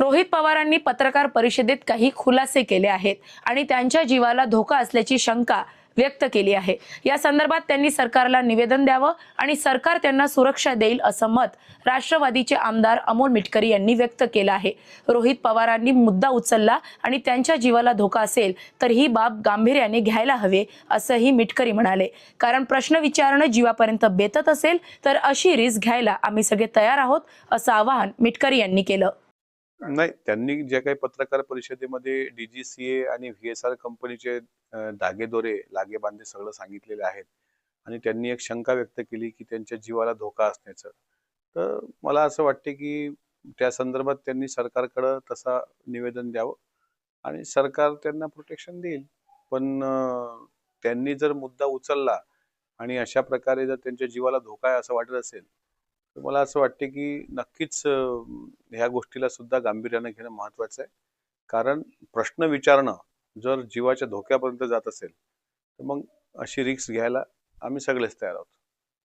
रोहित पवारांनी पत्रकार परिषदेत काही खुलासे केले आहेत आणि त्यांच्या जीवाला धोका असल्याची शंका व्यक्त केली आहे। या संदर्भात त्यांनी सरकारला निवेदन द्यावं आणि सरकार त्यांना सुरक्षा देईल असं मत राष्ट्रवादीचे आमदार अमोल मिटकरी यांनी व्यक्त केलं आहे। रोहित पवारांनी मुद्दा उचलला आणि त्यांच्या जीवाला धोका असेल तर ही बाब गांभीर्याने घ्यायला हवे असंही मिटकरी म्हणाले। कारण प्रश्न विचारणं जीवापर्यंत बेतत असेल तर अशी रिस्क घ्यायला आम्ही सगळे तयार आहोत असं आवाहन मिटकरी यांनी केलं। नाही, त्यांनी जे काही पत्रकार परिषदेमध्ये डीजीसीए आणि व्हीएसआर कंपनीचे धागेदोरे लागेबांधे सगळं सांगितलेले आहेत आणि त्यांनी एक शंका व्यक्त केली की त्यांच्या जीवाला धोका असण्याचं। तर मला असं वाटते की त्या संदर्भात त्यांनी सरकारकडे तसा निवेदन द्यावं आणि सरकार त्यांना प्रोटेक्शन देईल। पण त्यांनी जर मुद्दा उचलला आणि अशा प्रकारे जर त्यांच्या जीवाला धोका आहे असं वाटत असेल तर मला असं वाटते की नक्कीच ह्या गोष्टीला सुद्धा गांभीर्याने घेणं महत्त्वाचं आहे। कारण प्रश्न विचारणं जर जीवाच्या धोक्यापर्यंत जात असेल तर मग अशी रिस्क घ्यायला आम्ही सगळेच तयार आहोत।